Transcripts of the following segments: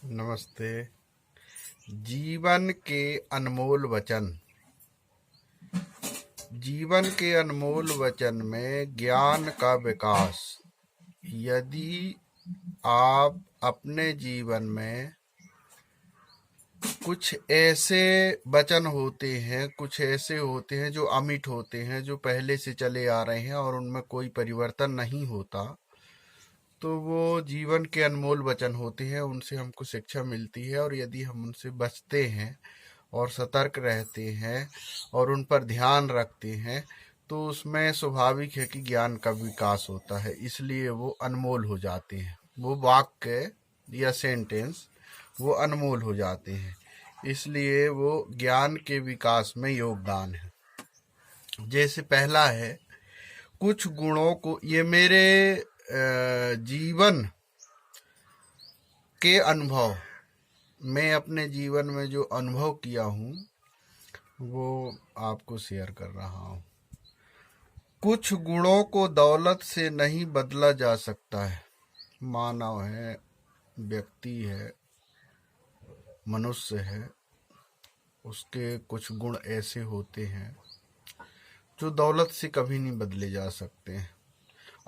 नमस्ते। जीवन के अनमोल वचन। जीवन के अनमोल वचन में ज्ञान का विकास। यदि आप अपने जीवन में कुछ ऐसे वचन होते हैं, कुछ ऐसे होते हैं जो अमिट होते हैं, जो पहले से चले आ रहे हैं और उनमें कोई परिवर्तन नहीं होता, तो वो जीवन के अनमोल वचन होते हैं। उनसे हमको शिक्षा मिलती है और यदि हम उनसे बचते हैं और सतर्क रहते हैं और उन पर ध्यान रखते हैं तो उसमें स्वाभाविक है कि ज्ञान का विकास होता है, इसलिए वो अनमोल हो जाते हैं। वो वाक्य या सेंटेंस वो अनमोल हो जाते हैं, इसलिए वो ज्ञान के विकास में योगदान है। जैसे पहला है, कुछ गुणों को, ये मेरे जीवन के अनुभव, मैं अपने जीवन में जो अनुभव किया हूँ वो आपको शेयर कर रहा हूँ। कुछ गुणों को दौलत से नहीं बदला जा सकता है। मानव है, व्यक्ति है, मनुष्य है, उसके कुछ गुण ऐसे होते हैं जो दौलत से कभी नहीं बदले जा सकते हैं।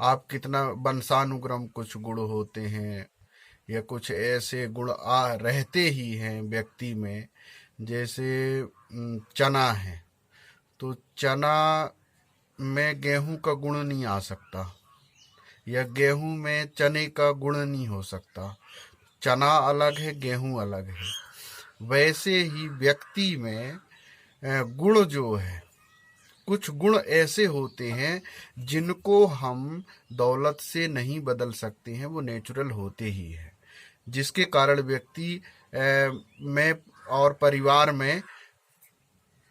आप कितना वंशानुक्रम कुछ गुण होते हैं या कुछ ऐसे गुण रहते ही हैं व्यक्ति में। जैसे चना है, तो चना में गेहूं का गुण नहीं आ सकता या गेहूं में चने का गुण नहीं हो सकता। चना अलग है, गेहूं अलग है। वैसे ही व्यक्ति में गुण जो है, कुछ गुण ऐसे होते हैं जिनको हम दौलत से नहीं बदल सकते हैं, वो नेचुरल होते ही है, जिसके कारण व्यक्ति में और परिवार में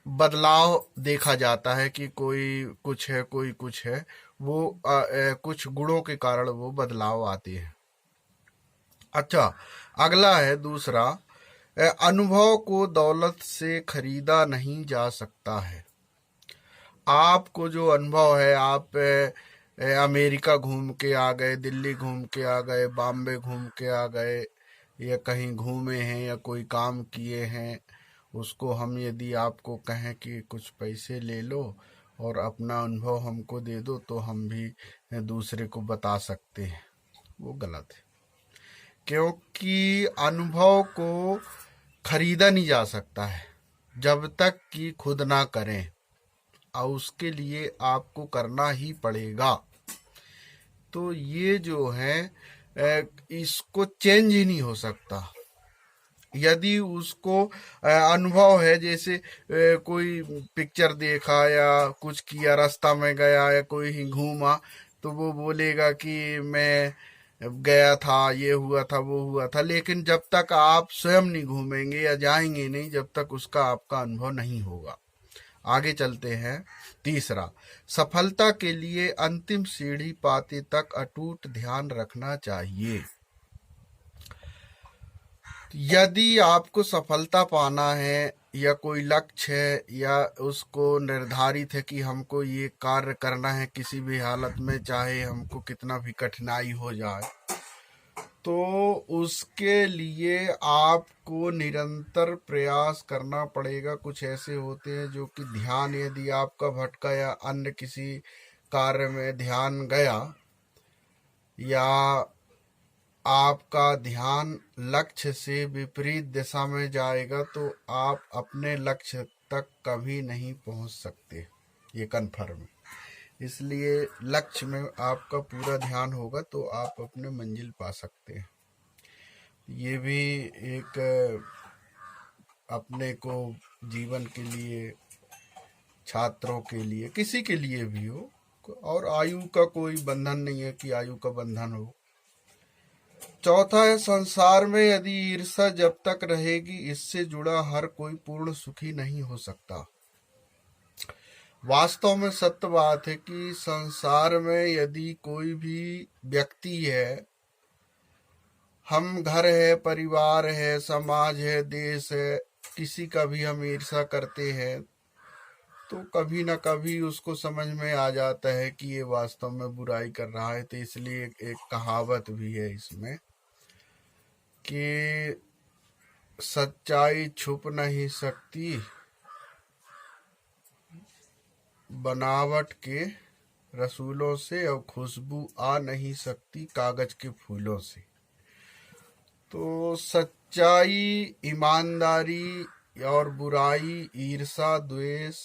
बदलाव देखा जाता है कि कोई कुछ है, कोई कुछ है। वो कुछ गुणों के कारण वो बदलाव आते हैं। अच्छा, अगला है दूसरा, अनुभव को दौलत से खरीदा नहीं जा सकता है। आपको जो अनुभव है, आप अमेरिका घूम के आ गए, दिल्ली घूम के आ गए, बॉम्बे घूम के आ गए, या कहीं घूमे हैं या कोई काम किए हैं, उसको हम यदि आपको कहें कि कुछ पैसे ले लो और अपना अनुभव हमको दे दो तो हम भी दूसरे को बता सकते हैं, वो गलत है। क्योंकि अनुभव को खरीदा नहीं जा सकता है जब तक कि खुद ना करें, और उसके लिए आपको करना ही पड़ेगा। तो ये जो है इसको चेंज ही नहीं हो सकता। यदि उसको अनुभव है, जैसे कोई पिक्चर देखा या कुछ किया, रास्ता में गया या कोई ही घूमा, तो वो बोलेगा कि मैं गया था, ये हुआ था, वो हुआ था। लेकिन जब तक आप स्वयं नहीं घूमेंगे या जाएंगे नहीं, जब तक उसका आपका अनुभव नहीं होगा। आगे चलते हैं। तीसरा, सफलता के लिए अंतिम सीढ़ी पाते तक अटूट ध्यान रखना चाहिए। यदि आपको सफलता पाना है या कोई लक्ष्य है या उसको निर्धारित है कि हमको ये कार्य करना है किसी भी हालत में, चाहे हमको कितना भी कठिनाई हो जाए, तो उसके लिए आपको निरंतर प्रयास करना पड़ेगा। कुछ ऐसे होते हैं जो कि ध्यान यदि आपका भटका या अन्य किसी कार्य में ध्यान गया, या आपका ध्यान लक्ष्य से विपरीत दिशा में जाएगा, तो आप अपने लक्ष्य तक कभी नहीं पहुंच सकते, ये कन्फर्म है। इसलिए लक्ष्य में आपका पूरा ध्यान होगा तो आप अपने मंजिल पा सकते हैं। ये भी एक अपने को जीवन के लिए, छात्रों के लिए, किसी के लिए भी हो, और आयु का कोई बंधन नहीं है कि आयु का बंधन हो। चौथा है, संसार में यदि ईर्ष्या जब तक रहेगी, इससे जुड़ा हर कोई पूर्ण सुखी नहीं हो सकता। वास्तव में सत्य बात है कि संसार में यदि कोई भी व्यक्ति है, हम घर है, परिवार है, समाज है, देश है, किसी का भी हम ईर्ष्या करते हैं, तो कभी ना कभी उसको समझ में आ जाता है कि ये वास्तव में बुराई कर रहा है। तो इसलिए एक कहावत भी है इसमें कि सच्चाई छुप नहीं सकती बनावट के रसूलों से, और खुशबू आ नहीं सकती कागज के फूलों से। तो सच्चाई, ईमानदारी और बुराई, ईर्ष्या, द्वेष,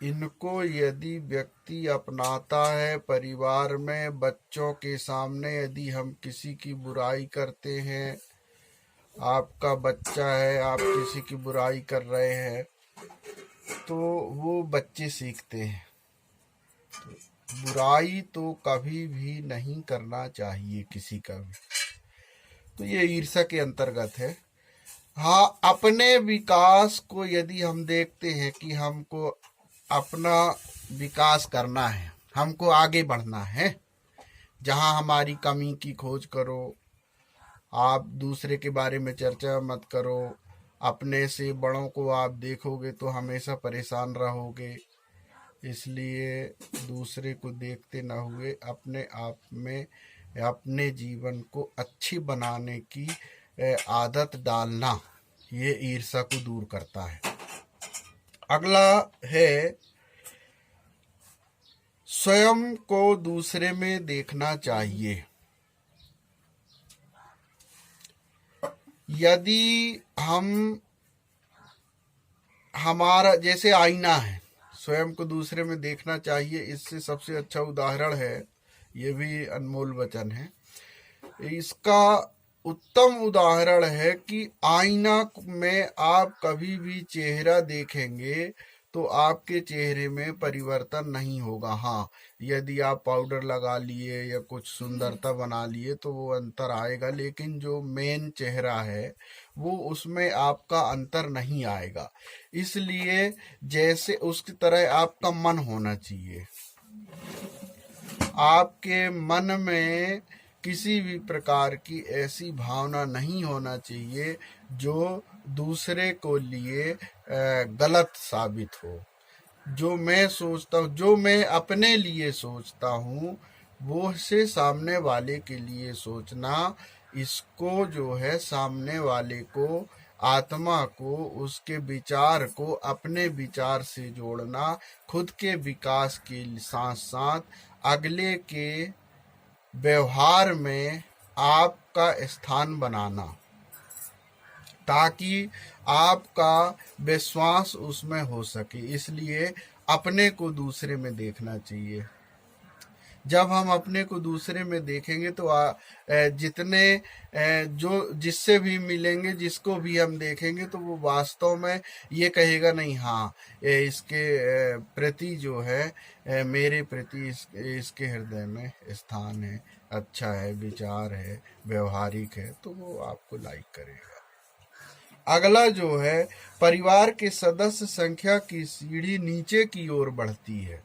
इनको यदि व्यक्ति अपनाता है परिवार में, बच्चों के सामने यदि हम किसी की बुराई करते हैं, आपका बच्चा है, आप किसी की बुराई कर रहे हैं, तो वो बच्चे सीखते हैं। तो बुराई तो कभी भी नहीं करना चाहिए किसी का भी। तो ये ईर्ष्या के अंतर्गत है। हाँ, अपने विकास को यदि हम देखते हैं कि हमको अपना विकास करना है, हमको आगे बढ़ना है, जहाँ हमारी कमी की खोज करो, आप दूसरे के बारे में चर्चा मत करो। अपने से बड़ों को आप देखोगे तो हमेशा परेशान रहोगे। इसलिए दूसरे को देखते न हुए अपने आप में अपने जीवन को अच्छी बनाने की आदत डालना, ये ईर्ष्या को दूर करता है। अगला है स्वयं को दूसरे में देखना चाहिए। यदि हम, हमारा जैसे आईना है, स्वयं को दूसरे में देखना चाहिए, इससे सबसे अच्छा उदाहरण है, ये भी अनमोल वचन है, इसका उत्तम उदाहरण है कि आईना में आप कभी भी चेहरा देखेंगे तो आपके चेहरे में परिवर्तन नहीं होगा। हाँ, यदि आप पाउडर लगा लिए या कुछ सुंदरता बना लिए तो वो अंतर आएगा, लेकिन जो मेन चेहरा है वो उसमें आपका अंतर नहीं आएगा। इसलिए जैसे उसकी तरह आपका मन होना चाहिए। आपके मन में किसी भी प्रकार की ऐसी भावना नहीं होना चाहिए जो दूसरे को लिए गलत साबित हो। जो मैं सोचता हूँ, जो मैं अपने लिए सोचता हूँ, वो से सामने वाले के लिए सोचना, इसको जो है सामने वाले को, आत्मा को, उसके विचार को अपने विचार से जोड़ना, खुद के विकास के साथ साथ अगले के व्यवहार में आपका स्थान बनाना, ताकि आपका विश्वास उसमें हो सके। इसलिए अपने को दूसरे में देखना चाहिए। जब हम अपने को दूसरे में देखेंगे तो जितने जो जिससे भी मिलेंगे, जिसको भी हम देखेंगे, तो वो वास्तव में ये कहेगा नहीं, हाँ इसके प्रति जो है, मेरे प्रति इसके हृदय में स्थान है, अच्छा है, विचार है, व्यवहारिक है, तो वो आपको लाइक करेगा। अगला जो है, परिवार के सदस्य संख्या की सीढ़ी नीचे की ओर बढ़ती है,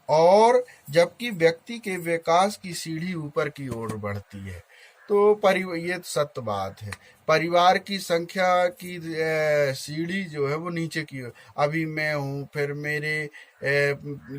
और जबकि व्यक्ति के विकास की सीढ़ी ऊपर की ओर बढ़ती है। तो ये सत्य बात है। परिवार की संख्या की सीढ़ी जो है वो नीचे की ओर, अभी मैं हूँ, फिर मेरे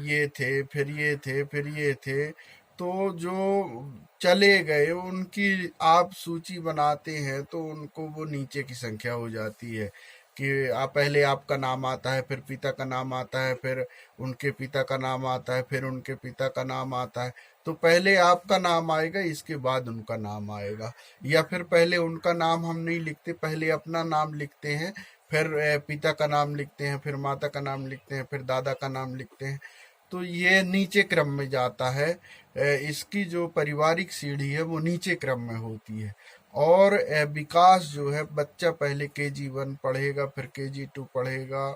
ये थे, फिर ये थे, फिर ये थे, तो जो चले गए उनकी आप सूची बनाते हैं तो उनको वो नीचे की संख्या हो जाती है कि आप पहले आपका नाम आता है, फिर पिता का नाम आता है, फिर उनके पिता का नाम आता है, फिर उनके पिता का नाम आता है। तो पहले आपका नाम आएगा, इसके बाद उनका नाम आएगा। या फिर पहले उनका नाम हम नहीं लिखते, पहले अपना नाम लिखते हैं, फिर पिता का नाम लिखते हैं, फिर माता का नाम लिखते हैं, फिर दादा का नाम लिखते हैं। तो ये नीचे क्रम में जाता है। इसकी जो पारिवारिक सीढ़ी है वो नीचे क्रम में होती है। और विकास जो है, बच्चा पहले KG1 पढ़ेगा, फिर KG2 पढ़ेगा,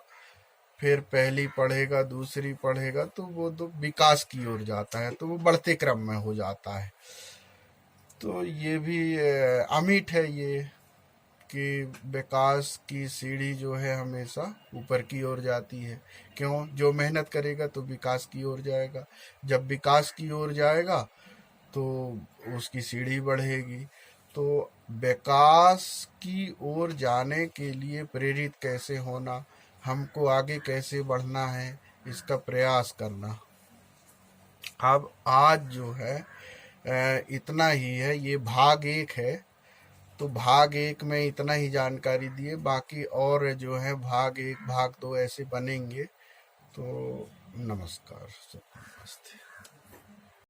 फिर पहली पढ़ेगा, दूसरी पढ़ेगा, तो वो तो विकास की ओर जाता है, तो वो बढ़ते क्रम में हो जाता है। तो ये भी अमिट है ये कि विकास की सीढ़ी जो है हमेशा ऊपर की ओर जाती है। क्यों? जो मेहनत करेगा तो विकास की ओर जाएगा, जब विकास की ओर जाएगा तो उसकी सीढ़ी बढ़ेगी। तो विकास की ओर जाने के लिए प्रेरित कैसे होना, हमको आगे कैसे बढ़ना है, इसका प्रयास करना। अब आज जो है इतना ही है, ये भाग 1 है। तो भाग 1 में इतना ही जानकारी दिए, बाकी और जो है भाग 1 भाग 2 ऐसे बनेंगे। तो नमस्कार, नमस्ते।